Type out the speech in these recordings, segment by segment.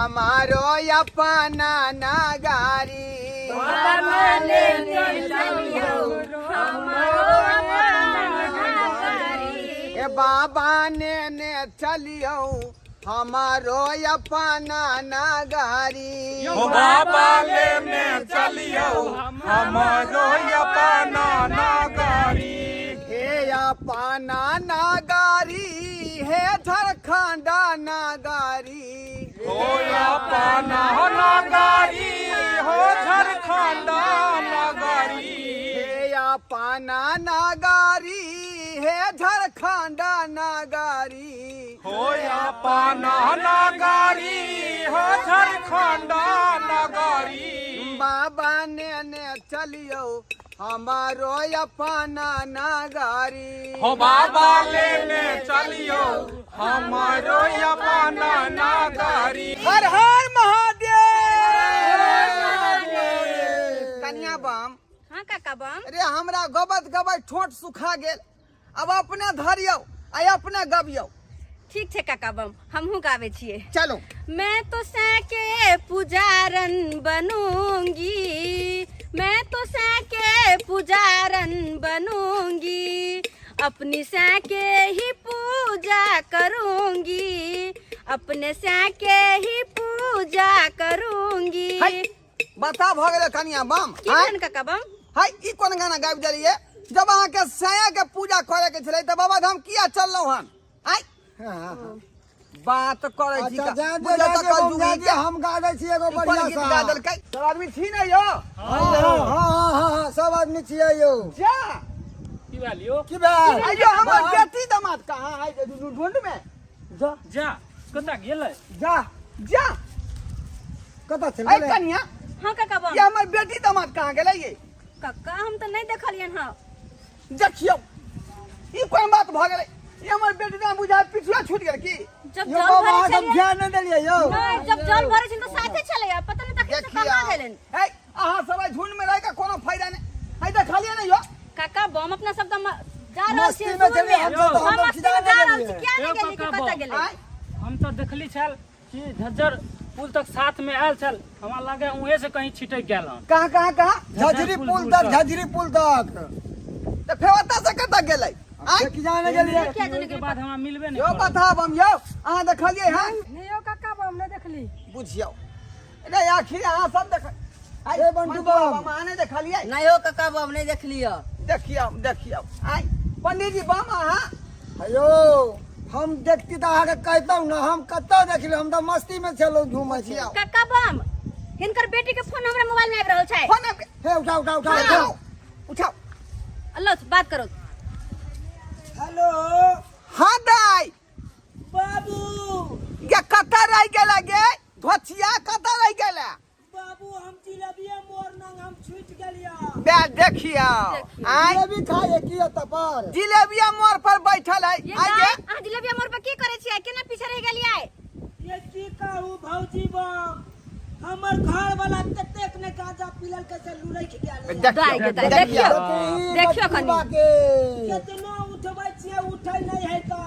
हमारो अपना नगारी ए बाबा ने चलियो हमारो अपना नगारी ओ बाबा लेने चलियो हमारो अपना नगारी हे अपना नगारी हे झारखंड नगारी हो अपना नगारी हो झारखंड नगारी हे अपना नगारी हे झारखंड नगारी हो अपना नगारी हो झारखंड नगारी बाबा ने चलियो हमारो अपना नगारी हो बाबा लेने चलियो हमारो अपना नगारी हर हर महादेव कन्या बम हाँ काका बम अरे हमरा गबत ठोट सुखा गेल अब अपने धरियो आ अपने गबियो ठीक छे काका बम हमहू गावे छिए चलो मैं तो सैके पुजारन बनूंगी मैं तो सैके पुजारन बनूंगी अपनी सैके ही पूजा करूंगी अपने सैके ही पूजा करूंगी बता भ गेल कन्या बम की कहन काका बम हाय ई कोन गाना गाबि देलिए जब अहाँ के साया के पूजा करे के छले त बाबा धाम किया चललौ हन आय बात करे छी बुझल त कल जुगी के हम गाबै छी एगो बढ़िया सा गा देलकै सब आदमी छी न यो हां सब आदमी छियै यो जा की बालियो की बाल आइयो हमर बेटी दामाद कहां है ढूंढ में जा जा कता गेलै जा जा कता चल ए गेलै कन्या हां काका बम ये हमर बेटी दामाद कहां गेलै ये काका हम तो नहीं देखलियन हां देखियो ई कोन बात भ गेलै ये हमर बेटी ना बुझा पिछुआ छूट गेल की जब यो जल बाबा भरे हम छलिए ध्यान न देलिए यो नहीं जब जल भरे छिन तो साथे चले पता नहीं तक से कहां गेलन हे अहाँ सब झुंड में रह के कोनो फायदा नहीं है देखलिए नहीं यो काका बम अपना सब जा रहल मस्ती छी में चलिए, हम तो हम मस्ती में जा रहल छी क्या ए नहीं गेली कि काका पता बम। गेलै हम तो देखली छल कि झज्जर पुल तक साथ में आयल छल हमरा लगे उहे से कहीं छिटक गेल हन कहां झजरी पुल तक, झजरी पुल तक तो फेवता से कत गेलै आय की जाने गेलिए क्या जाने के बाद हमरा मिलबे नहीं यो करल। बता बम यो अहाँ देखलिए हां नहीं हो काका बम नहीं देखली बुझियो रे आखिर अहाँ सब देख आय बंटू बाबा अहाँ नहीं देखलिए नहीं हो काका बम नहीं देख लियो देखियो आय पंडित जी बम अहाँ अयो हम देखती त अहाँ के कहतौ न हम कतौ देखलियो हम त मस्ती में चलो घूमै छी काका बम हिनकर बेटी के फोन हमरा मोबाइल में आबि रहल छै फोन हे उठाओ अल्लाह से बात करो हेलो हाँ दाई बाबू ये कता रह गेला गे धोचिया कता रह गेला बाबू हम जिलेबिया मोर नंग हम छूट गेलिया बे देखियो आय जिलेबी खाए की पर जिलेबिया मोड़ पर बैठल है ये आगे गाय आ जिलेबिया मोर पे की करे छियै केना पीछे रह गेलियै ये की कहू भौजी बम हमर घर वाला कतेक ने गांजा पिलल के से लुरै के गेल देखियो कनी कितना उठबै छियै उठै नहीं है का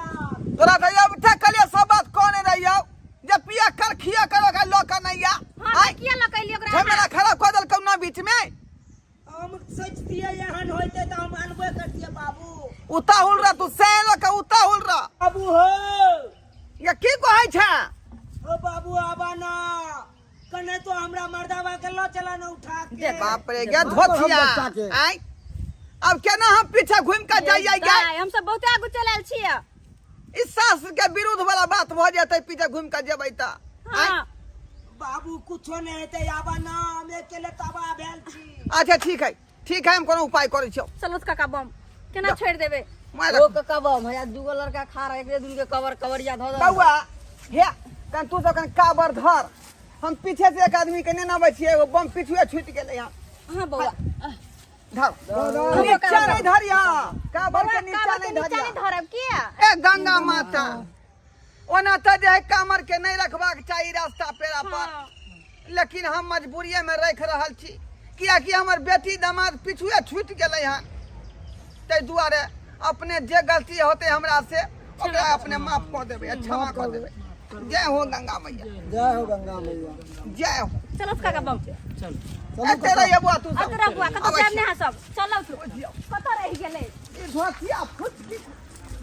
तोरा भैया उठा कलिया सब बात कोने रहियो जे पिया कर खिया करो का लोक नहीं आ हां किया लकैली ओकरा झमेला खराब कर देल कौना बीच में हम सच दिए एहन होइते त हम अनबे करतिए बाबू उताहुल रा तू सैल का उताहुल रा बाबू हो ये की कहै छै ओ बाबू आबा ना कने तो हमरा मर्दावा के लो चला न उठा के बाप रे गे धोथिया आय अब केना हम पीछे घूम के जाइए गे हम सब बहुत आगू चलल छियै इस शास्त्र के विरुद्ध वाला बात भ जेतै पीछे घूम के जेबै त हां बाबू कुछो नहीं हेते आबा ना हम अकेले तबा भेल छी अच्छा ठीक है हम कोनो उपाय करै छियो चलो काका बम केना छोड़ देबे ओ काका बम है दुगो लड़का खा रहा एक दिन के कवरिया धो बउआ हे कन तू तो कन काबर धर हम पीछे से एक आदमी के नेना बैठिए एगो बम पीछुए छूट गेलै यहां हां बउआ धर नीचा नहीं धरिया काबर के नीचा नहीं धरिया धरब किया ए गंगा माता ओना त जे कामर के नहीं रखबाक चाहिए रास्ता पेड़ा पर लेकिन हम मजबूरी में रख रहल छी कियाकि हमर बेटी दामाद पिछुए छूट गेलै हन तै दुआरे अपने जे गलती होते हमरा से ओकरा अपने माफ कर देबै क्षमा कर देबै जय हो गंगा मैया, जय हो गंगा मैया। जय हो। चलो काका बम चलो ए तेरा ये बुआ तू सब अतरा बुआ कत अवश्य। जाब ने सब चलो तू कत रह गेले ई धोतिया फुटकी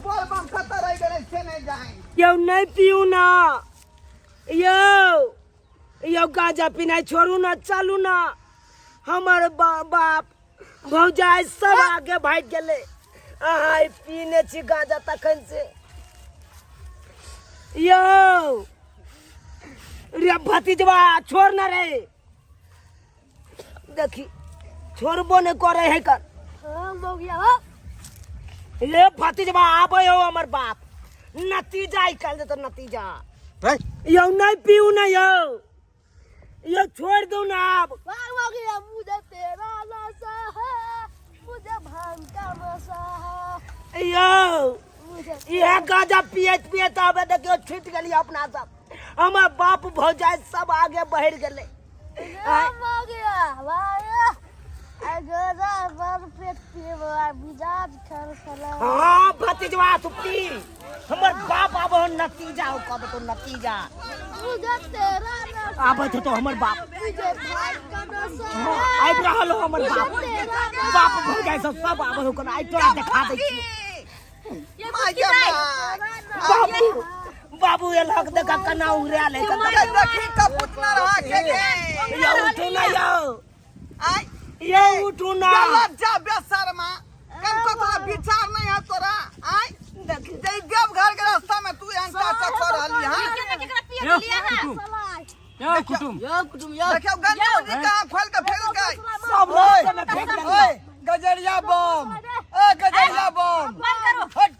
बोल बम खतर रह गए से नहीं जाए। यो नहीं पीऊ ना, यो गांजा पीना छोड़ू ना, चालू ना। हमारे बाप भौजाई सब आगे भाग गेले, आहाई पीने छी गांजा तखन से। यो रे भतीजवा छोड़ ना रे, देखी छोड़बो ने करे है कर। हां हो गया हो ये भतीजवा आबे हो हमर बाप, नतीजा निकाल दे तो नतीजा। यो नहीं पीऊ ना, यो छोड़ दो ना आप। वाह हो गया मुझे तेरा नशा है, मुझे भांग का नशा है, यो मुझे ये गांजा पियत पियत आबे देखियो छूट गेली अपना सब। हमर बाप भौजाई सब आगे बढ़ गेले। हो गया वाह अगरा बर पेट पे मिजाज खर खला हाँ भतीजवा तू पी, हमर बाप आबे हो नतीजा हो, कब तो नतीजा मुझे तेरा नशा आबे तो हमर बाप मुझे भांग का नशा हाँ, है, आबि रहल हो हमर बाप। तेरा बाप भौजाई सब आबे हो कर आई तोरा दिखा दे छी। ये माया बाबू बाबू ये लग देखा कना उड़िया ले कर ये देखी कपूत ना रहा के ये उठू ना आई ये उठू ना। लज्जा बेशर्मा कन को तोरा विचार नहीं है तोरा आई देखी जई देव घर के रास्ता में तू अंटा चखो रहली हां। केकरा पिए लिया है यो कुटुम देखियो गंगा जी का खोल के फेर गई सब रास्ते में फेंक देंगे। गजरिया बम ए गजरिया बम बंद करो हट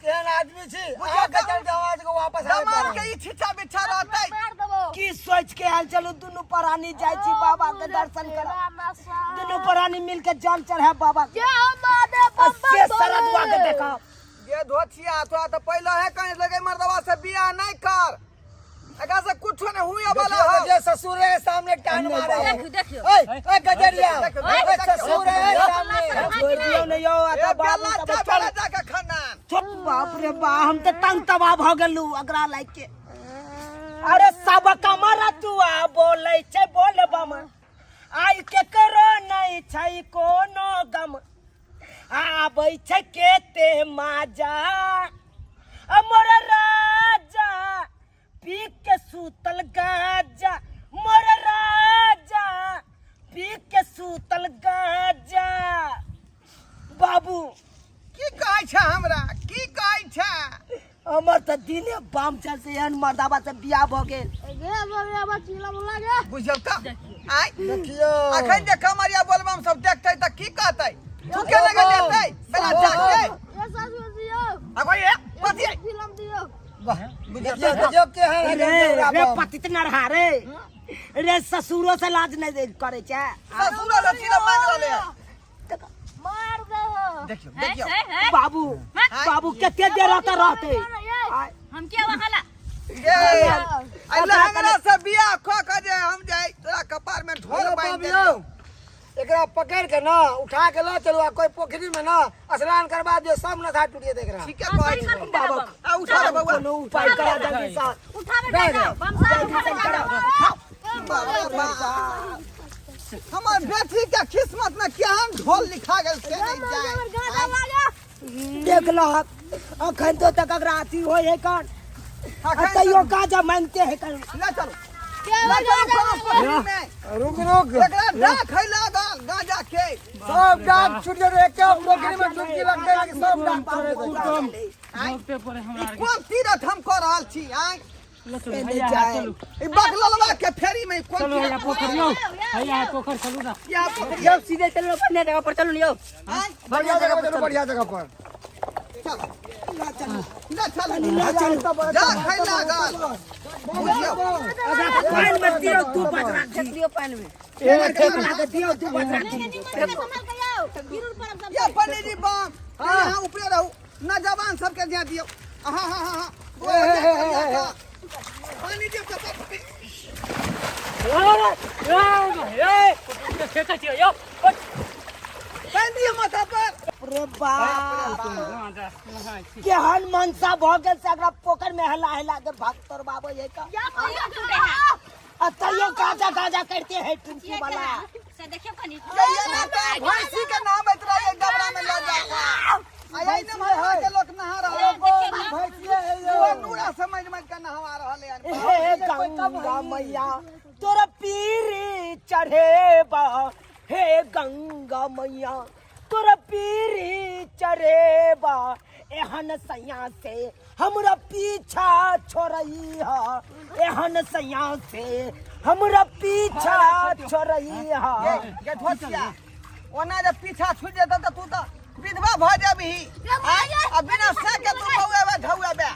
केहन आदमी छी आ गजर के आवाज को वापस दमाद के ई छिछा बिछा रहतै मार देबो की सोच के आल चलो दुनु प्राणी जाय छी बाबा के दर्शन कर, दुनु प्राणी मिल के जल चढ़ा बाबा के। से सरदवा के देखा ये धोतिया तो पहले है कहीं लगे मर्दवा से बियाह नहीं कर, एकरा से कुछ नहीं हुई वाला है। जे ससुर के सामने टान मारे देखियो ए गजरिया ए ससुर है सामने छोड़ दियो ने यो आता बाबू बेला सब चल चल जाके खानदान छोट बाप रे बा हम तो तंग तबाह भ गेलू अगरा लाइक के। अरे सब कमरा तू आ बोलै छै बोल बम, आई के करो नहीं छै कोनो गम, आबै छै केते माजा हमर राजा पी के सूतल गाजा, मोर राजा पी के सूतल गाजा। बाबू की कहै छै हमरा की कहै छै हमर त दिने बाम चल से एहन मर्दाबा से बियाह भ गेल। बुझल त आई देखियो अखन जे कमरिया बोलबम सब देखतै त की कहतै तू के लगे देतै बेला जाके अगो ये पति बुझियो के है रे पतित न रहा रे ससुरो से लाज नहीं दे करे छै। ससुर लती मांग रहले मार दो देखियो देखियो बाबू बाबू केते देर रहते हम क्या वहाला ये आई लहंगरा से बियाह ख के जे हम जाई तोरा कपार में ढोल बांध देलियो एकरा पकड़ के ना उठा के ला चलो कोई पोखरी में ना स्नान करवा दियो, सब न था टूटिए देख रहा। ठीक है कहै छै बाबा आ उठा ले बउआ कोनो उपाय करा जल्दी से। उठावे जाओ बम हमर बेटी के किस्मत में केहन ढोल लिखा गेल से नहीं जाए देख लो अखन तो तक अगर अथी हो है कौन तैयो गाजा मांगते है कौन। ले चलो ले चलो पोखरी में रुक रुक एकरा डाक है लागल गांजा के सब डाक छूट गए, एक पोखरी में डुबकी लग गई, सब डाक कुटुम भोगते पड़े हमरा आर कोन तीरथ हम कर रहल छी आई के चलो भैया चलो ई बगलवा के फेरी में कोन चलो भैया पोखरियो भैया पोखर चलू ना या पोखरी जब सीधे चलो पन्ने जगह पर चलो लियो आई बढ़िया जगह पर चलो, बढ़िया जगह पर चलो ले चलो जा है लागल बुझियो पानी में दियो तू बच रख दियो पानी में एक लगा दियो तू बच रख ये पंडित जी बम हां ऊपर रहू ना जवान सबके दे दियो हां हां हां पानी दियो तो ए कुटुम के फेंकै छियै यो पानी दियो माथा पर रे बाप वहाँ जा, वहाँ छी। केहन मनसा भ गेल से एकरा पोखर में हला हला के भक्तर बाबा ये का या भैया टूटे हैं अतयो गाजा गाजा करते हैं टुमकी वाला से देखियो कनी ये ना तो भैंसी के नाम इतना ये डबरा में ले जाता आई न वहां के लोग नहा रहे भैंसी है वो नूरा समझ मत के नहा रहे हे गंगा मैया तोरा पीरी चढ़े बा हे गंगा मैया तोरा पीरी चढ़े बा एहन सैया से हमरा पीछा छोड़ई हा एहन सैया से हमरा पीछा छोड़ई हा ये धोतिया ओना जब पीछा छूट जाता तो तू तो विधवा भ जाबी अब बिना से के तू होवे धौवे बे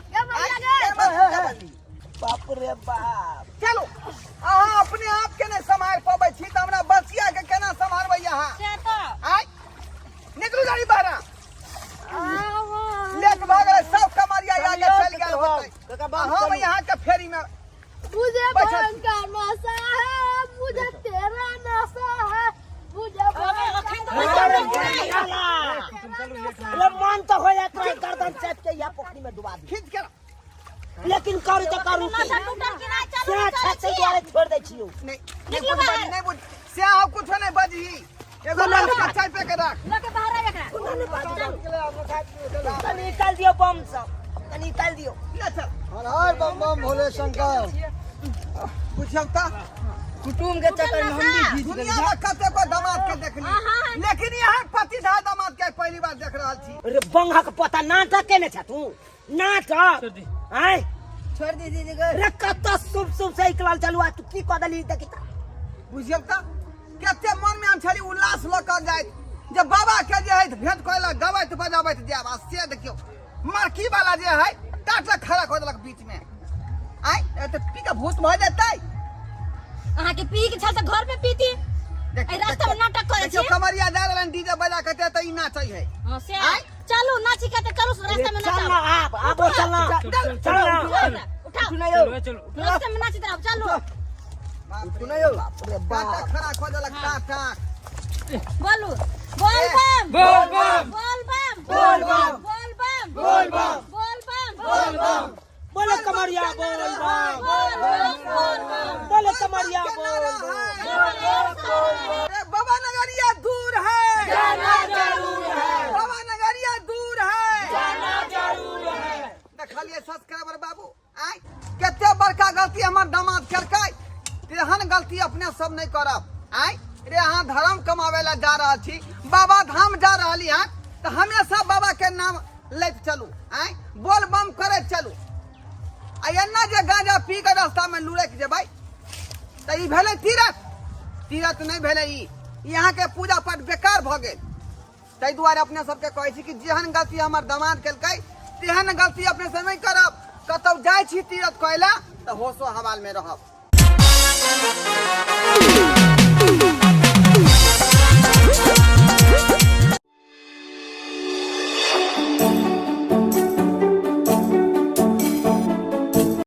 बाप रे बाप चलो अहाँ अपने आप के नहीं संभाल पाबै छी त हमरा बसिया के केना संभालबै यहाँ से तो आय निकलू गाड़ी बाहर लेट भाग रहे सब कमरिया आगे चल गया होते हम यहाँ के फेरी में मुझे बचा- भांग का नशा है मुझे तेरा नशा है मुझे अरे मन तो हो जाता है गर्दन सेट के यहाँ पोखरी में डुबा दी खींच के लेकिन करू तो करू की सेना छत से द्वारे छोड़ दे छियो नहीं बुझ बाजी नहीं बुझ से आओ कुछ नहीं बजी एगो लड़का चाय पे के रख लोग बाहर आ एकरा तो निकाल दियो बम सब तो निकाल दियो ले चल हर हर बम बम भोले शंकर पूछब त कुटुम के चक्कर में हम भी जीत दुनिया में कते को दामाद के देखली लेकिन यहाँ पतिधा दामाद के पहली बार देख रहल छी अरे बंगा का पता नाटक केने छ तू नाटक छोड़ दी। आय छोड़ दीजिए गए रे कत शुभ शुभ से इकलाल चलू आ तू की कदली देखिता बुझियब त कते मन में हम छली उल्लास ल कर जाय जब बाबा के जे है भेंट कोइला गबैत बजाबैत जाब आ से देखियो मार्की वाला जे है टाटला खड़ा कर देलक बीच में आय त पी के भूत भ जेतै अहाँ के पी के छल त घर में पीती ए रास्ता में नाटक करे देखियो छी कमरिया जा रहलन डीजे बजा के त ई नाचै है हां से चलो नाची के त करू रास्ता में चल नाचो ना आप चल ना चल ना उठाओ चलो चलो रास्ते में नाची रहो चलो सुनयो बाटा खड़ा कर देलक टाटा बोलू बोल बम बोल बम बोल बम बोल बम बोल बम बोल बम बोल बम बोल बम बोले कमरिया बोल बम बोल बम बोले कमरिया बोल बम अरे बाबा नगरिया दूर है जाना जरूर है बाबा नगरिया दूर है जाना जरूर है देखलिए सब्सक्राइबर बाबू आय कते बड़का गलती हमर दामाद करकै तेहन गलती अपने सब नहीं करब आय रे अहाँ धर्म कमावे ला जा रहल छी बाबा धाम जा रहली हन तो हमेशा बाबा के नाम लैत चलू आय बोल बम करैत चलू आ एना जे गांजा पी के रास्ता में लुढ़क जेबै त ई भेलै तीरथ तीरथ नहीं भेलै ई यहाँ के पूजा पाठ बेकार भ गेल ताहि दुआरे अपने सबके कहै छी कि जेहन गलती हमर दामाद केलकै तेहन गलती अपने से नहीं करब कतौ जाइ छी तीरथ कइला त होशो हवाल में रहब